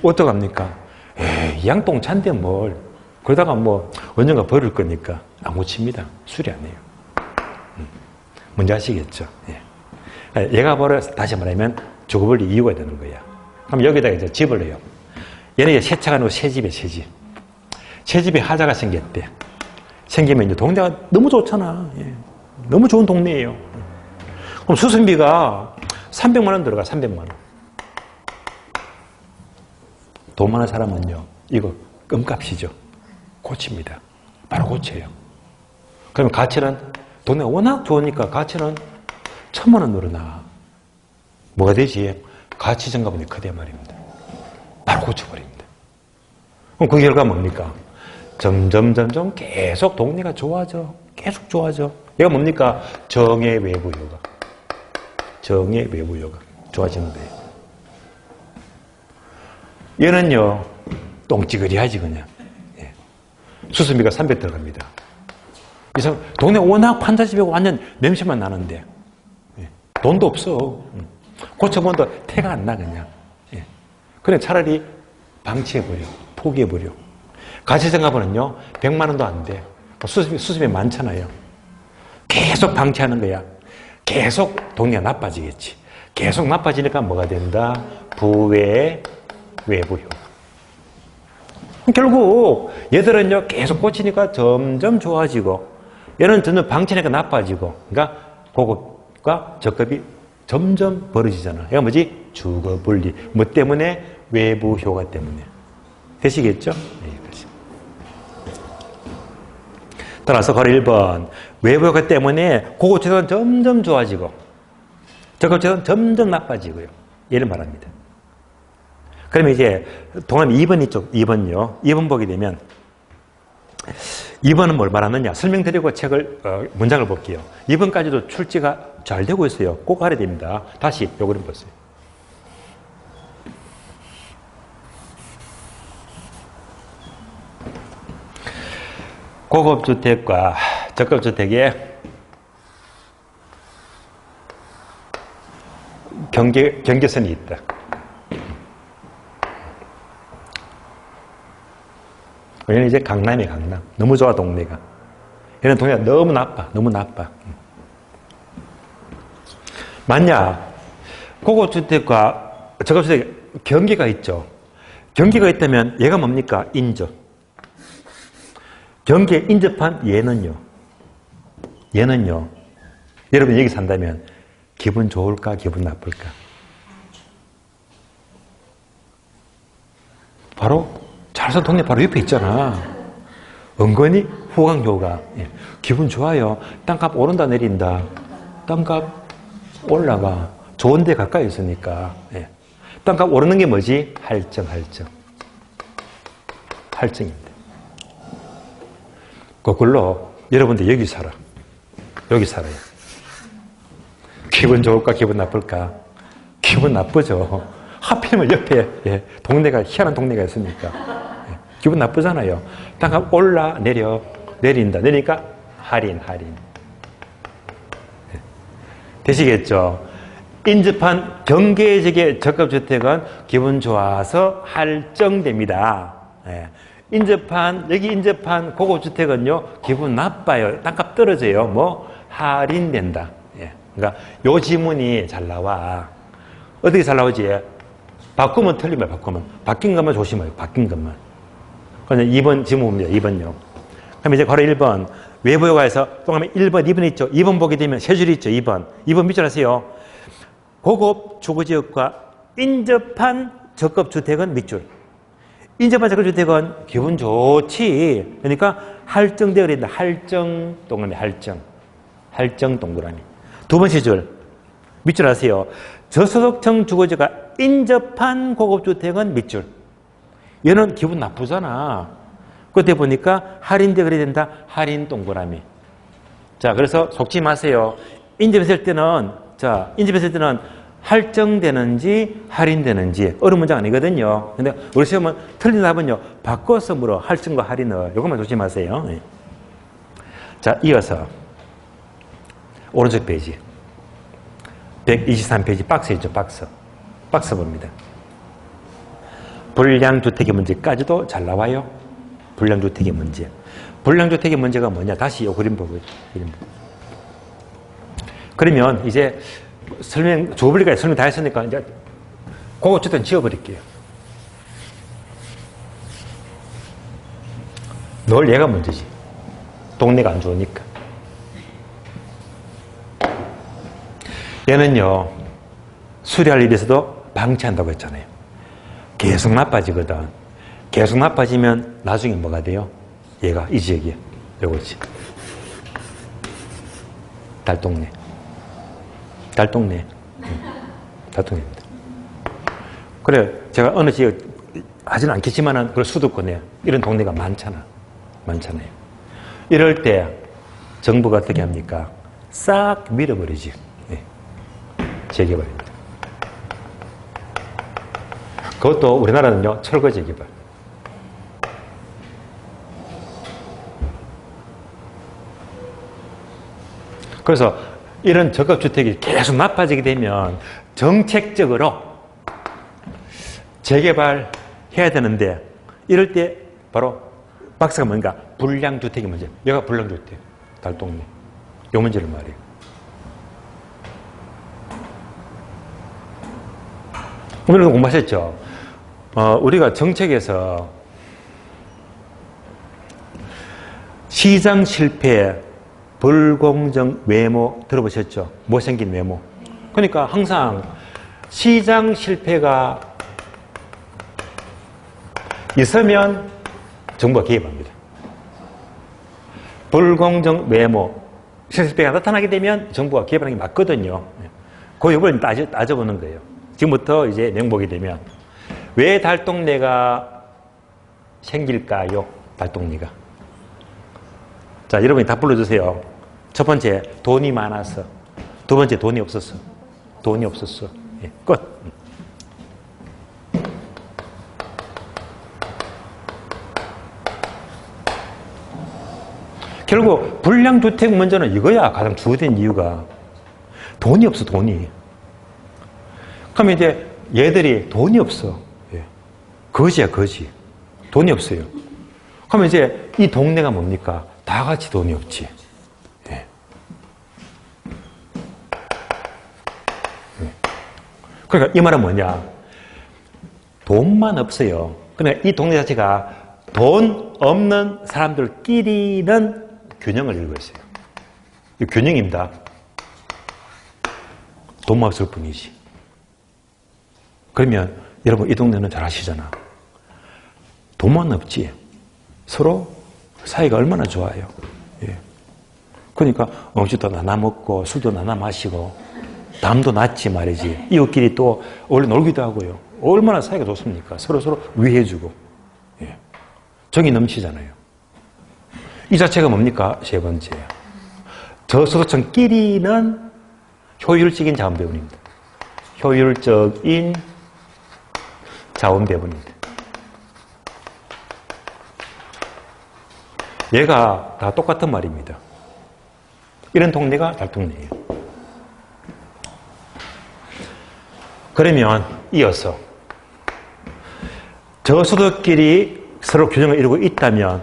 어떡합니까? 에이, 양똥차인데 뭘. 그러다가 뭐 언젠가 버릴 거니까 안 고칩니다. 수리 안 해요. 뭔지 아시겠죠? 예. 얘가 바로 다시 말하면 죽어버릴 이유가 되는 거야. 그럼 여기다가 이제 집을 해요. 얘는 이제 새 차가 아니고 새 집에 새 집. 새 집에 하자가 생겼대. 생기면 이제 동네가 너무 좋잖아. 예. 너무 좋은 동네예요. 그럼 수선비가 300만 원 들어가, 300만 원. 돈 많은 사람은요, 이거 껌값이죠. 고칩니다. 바로 고쳐요. 그러면 가치는, 돈이 워낙 좋으니까 가치는 1000만 원 늘어나. 뭐가 되지? 가치 증가분이 크대 말입니다. 바로 고쳐버립니다. 그럼 그 결과 뭡니까? 점점 계속 동네가 좋아져. 계속 좋아져. 얘가 뭡니까? 정의 외부 효과. 정의 외부 효과. 좋아지는 거예요. 얘는요, 똥찌그리 하지, 그냥. 예. 수수비가 300 들어갑니다. 그래서 동네 워낙 판자집이고 완전 냄새만 나는데, 예. 돈도 없어. 고쳐본다 태가 안 나, 그냥. 예. 그래, 차라리 방치해버려. 포기해버려. 가치생각보는요, 100만 원도 안 돼. 수수비 많잖아요. 계속 방치하는 거야. 계속 동네가 나빠지겠지. 계속 나빠지니까 뭐가 된다? 부외 외부 효과. 결국 얘들은요 계속 고치니까 점점 좋아지고 얘는 점점 방치니까 나빠지고 그러니까 고급과 저급이 점점 벌어지잖아. 이거 뭐지? 주거분리. 뭐 때문에? 외부 효과 때문에. 되시겠죠? 네, 그렇지. 따라서 바로 1번 외부 효과 때문에 고급체는 점점 좋아지고 저급체는 점점 나빠지고요. 얘를 말합니다. 그러면 이제 동그라미 2번 이쪽 2번요. 2번 보게 되면 2번은 뭘 말하느냐 설명드리고 책을 문장을 볼게요. 2번까지도 출제가 잘 되고 있어요. 꼭 알아야 됩니다. 다시 요거를 보세요. 고급주택과 저급주택의 경계선이 있다. 얘는 이제 강남이에요, 강남. 너무 좋아, 동네가. 얘는 동네가 너무 나빠, 너무 나빠. 만약 고급주택과 저급주택 경계가 있죠. 경계가 있다면 얘가 뭡니까? 인접. 경계에 인접한 얘는요. 여러분 여기 산다면 기분 좋을까, 기분 나쁠까? 바로 잘 산 동네 바로 옆에 있잖아. 은근히 후광효과. 예. 기분 좋아요. 땅값 오른다 내린다. 땅값 올라가. 좋은 데 가까이 있으니까. 예. 땅값 오르는 게 뭐지? 할증입니다. 거꾸로 여러분들 여기 살아. 여기 살아요. 기분 좋을까 기분 나쁠까? 기분 나쁘죠. 하필이면 옆에 예, 동네가 희한한 동네가 있으니까 예, 기분 나쁘잖아요. 땅값 올라 내려 내린다. 내리니까 할인. 예. 되시겠죠? 인접한 경계지역의 적합주택은 기분 좋아서 할증됩니다. 예. 여기 인접한 고급주택은요, 기분 나빠요. 땅값 떨어져요. 뭐, 할인된다. 예. 그러니까 요 지문이 잘 나와. 어떻게 잘 나오지? 바꾸면 틀린 거야, 바꾸면. 바뀐 것만 조심해요, 바뀐 것만. 그래서 2번 지문입니다, 2번요. 그럼 이제 바로 1번. 외부효과에서 동그라미 1번, 2번 있죠? 2번 보게 되면 세 줄이 있죠, 2번. 2번 밑줄 하세요. 고급 주거지역과 인접한 적급주택은 밑줄. 인접한 적급주택은 기분 좋지. 그러니까 할정되어 그랬다. 할정 동그라미, 할정. 할정 동그라미. 두 번째 줄. 밑줄 하세요. 저소득층 주거지가 인접한 고급주택은 밑줄. 얘는 기분 나쁘잖아. 그때 보니까 할인돼 그래야 된다. 할인 동그라미. 자, 그래서 속지 마세요. 인접했을 때는, 자, 인접했을 때는 할정되는지 할인되는지 어려운 문장 아니거든요. 근데 우리 시험은 틀린 답은요. 바꿔서 물어. 할정과 할인을. 이것만 조심하세요. 네. 자, 이어서 오른쪽 페이지. 123페이지 박스 있죠, 박스. 박스 봅니다. 불량주택의 문제까지도 잘 나와요. 불량주택의 문제. 불량주택의 문제가 뭐냐? 다시 이 그림 보고. 그러면 이제 조블리까지 설명 다 했으니까 이제 고급주택은 지워버릴게요. 늘 얘가 문제지. 동네가 안 좋으니까. 얘는요, 수리할 일이 있어도 방치한다고 했잖아요. 계속 나빠지거든. 계속 나빠지면 나중에 뭐가 돼요? 얘가, 이 지역이야. 요거지. 달동네. 달동네. 달동네입니다. 그래, 제가 어느 지역 하지는 않겠지만은, 그걸 수도권에 이런 동네가 많잖아. 많잖아요. 이럴 때 정부가 어떻게 합니까? 싹 밀어버리지. 네. 재개발입니다. 그것도 우리나라는요, 철거 재개발. 그래서 이런 적합주택이 계속 나빠지게 되면 정책적으로 재개발해야 되는데 이럴 때 바로 박스가 뭔가 불량주택의 문제. 여기가 불량주택. 달동네. 요 문제를 말해요. 오늘은 공부하셨죠? 우리가 정책에서 시장 실패, 불공정 외모 들어보셨죠? 못생긴 외모. 그러니까 항상 시장 실패가 있으면 정부가 개입합니다. 불공정 외모, 시장 실패가 나타나게 되면 정부가 개입하는 게 맞거든요. 그 이걸 따져보는 거예요. 지금부터 이제 명보게 되면 왜 달동네가 생길까요? 달동네가. 자, 여러분이 다 불러주세요. 첫 번째, 돈이 많아서. 두 번째, 돈이 없었어. 돈이 없었어. 예, 끝. 결국 불량주택 문제는 이거야. 가장 주된 이유가. 돈이 없어, 돈이. 그러면 이제 얘들이 돈이 없어. 예. 거지야, 거지. 돈이 없어요. 그러면 이제 이 동네가 뭡니까? 다 같이 돈이 없지. 예. 예. 그러니까 이 말은 뭐냐? 돈만 없어요. 그러니까 이 동네 자체가 돈 없는 사람들끼리는 균형을 이루고 있어요. 이 균형입니다. 돈만 없을 뿐이지. 그러면 여러분 이 동네는 잘 아시잖아. 돈만 없지. 서로 사이가 얼마나 좋아요. 예. 그러니까 음식도 나눠 먹고 술도 나눠 마시고 담도 났지 말이지. 이웃끼리 또 원래 놀기도 하고요. 얼마나 사이가 좋습니까? 서로 위해주고. 예. 정이 넘치잖아요. 이 자체가 뭡니까? 세 번째. 저소득층끼리는 효율적인 자원 배분입니다. 효율적인 자원 배분입니다. 얘가 다 똑같은 말입니다. 이런 동네가 달동네예요. 그러면 이어서 저소득끼리 서로 균형을 이루고 있다면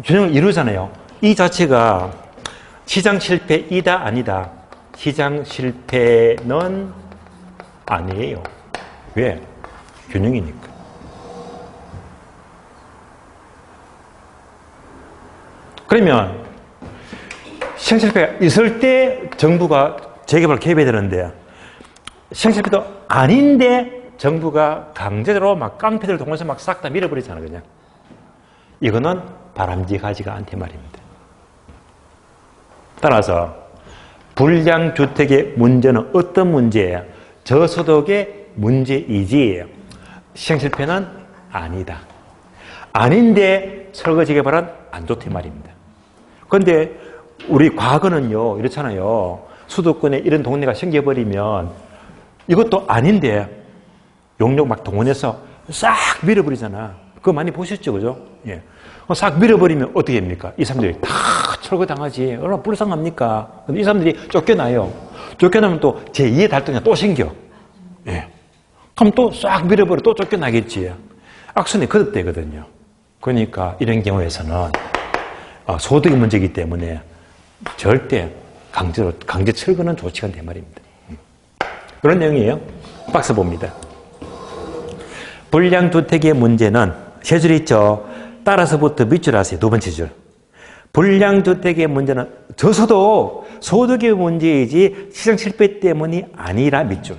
균형을 이루잖아요. 이 자체가 시장 실패이다 아니다. 시장 실패는 아니에요. 왜? 균형이니까. 그러면 시장 실패가 있을 때 정부가 재개발 개입해야 되는데 시장 실패도 아닌데 정부가 강제로 막 깡패들 동원해서 막 싹 다 밀어버리잖아 그냥. 이거는 바람직하지가 않대 말입니다. 따라서 불량주택의 문제는 어떤 문제예요? 저소득의 문제이지 시장 실패는 아니다. 아닌데 철거 재개발은 안 좋대 말입니다. 그런데 우리 과거는요 이렇잖아요. 수도권에 이런 동네가 생겨버리면 이것도 아닌데 용역 막 동원해서 싹 밀어버리잖아. 그거 많이 보셨죠, 그죠? 예. 싹 밀어버리면 어떻게 됩니까? 이 사람들이 다 철거 당하지. 얼마나 불쌍합니까? 근데 이 사람들이 쫓겨나요. 쫓겨나면 또 제2의 달동이 또 생겨. 예. 그럼 또 싹 밀어버려 또 쫓겨나겠지. 악순이 거듭되거든요. 그러니까 이런 경우에서는 소득의 문제이기 때문에 절대 강제 철거는 좋지가 않단 말입니다. 그런 내용이에요. 박스 봅니다. 불량주택의 문제는 세 줄 있죠. 따라서부터 밑줄 하세요. 두 번째 줄. 불량주택의 문제는 저소득, 소득의 문제이지 시장 실패 때문이 아니라 밑줄.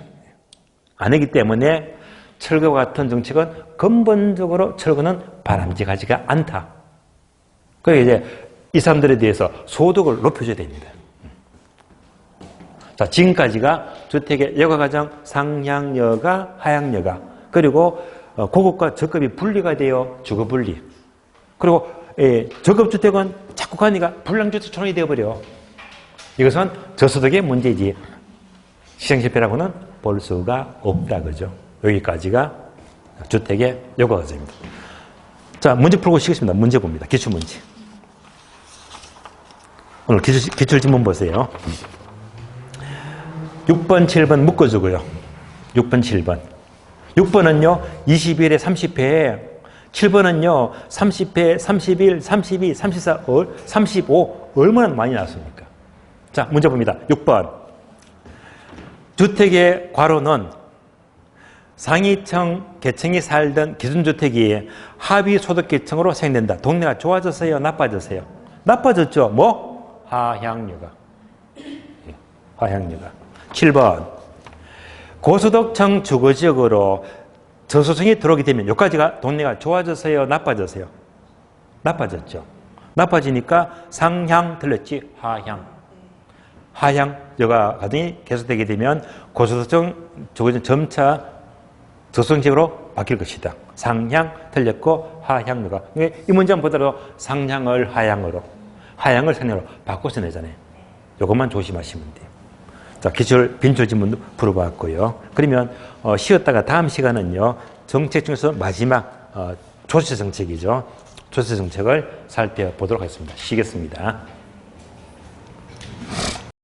아니기 때문에 철거와 같은 정책은 근본적으로 철거는 바람직하지가 않다. 그래서 이제 이 사람들에 대해서 소득을 높여줘야 됩니다. 자, 지금까지가 주택의 여가가정 상향여가, 하향여가, 그리고 고급과 저급이 분리가 되어 주거분리. 그리고 저급주택은 자꾸 가니까 불량주택촌이 되어버려. 이것은 저소득의 문제이지 시장실패라고는 볼 수가 없다. 그죠? 여기까지가 주택의 여가과정입니다. 자, 문제 풀고 시겠습니다. 문제 봅니다. 기출문제. 오늘 기출지문 보세요. 6번, 7번 묶어주고요. 6번, 7번. 6번은요, 21에 30회, 7번은요, 30회, 31, 32, 34, 35. 얼마나 많이 나왔습니까? 자, 문제 봅니다. 6번. 주택의 과로는 상위층 계층이 살던 기준주택이 하위소득계층으로 생긴다. 동네가 좋아졌어요? 나빠졌어요? 나빠졌죠? 뭐? 하향여가. 하향여가. 7번. 고소득층 주거지역으로 저소득층이 들어오게 되면 여기까지가 동네가 좋아졌어요? 나빠졌어요? 나빠졌죠. 나빠지니까 상향 틀렸지? 하향. 하향 여가 과정이 계속되게 되면 고소득층 주거지역 점차 저소득층 지역으로 바뀔 것이다. 상향 틀렸고 하향 여가. 이 문제만 보더라도 상향을 하향으로, 하향을 상향으로 바꿔서 내잖아요. 이것만 조심하시면 돼요. 자, 기출 빈출 지문도 풀어봤고요. 그러면 쉬었다가 다음 시간은요. 정책 중에서 마지막 조세 정책이죠. 조세 정책을 살펴보도록 하겠습니다. 쉬겠습니다.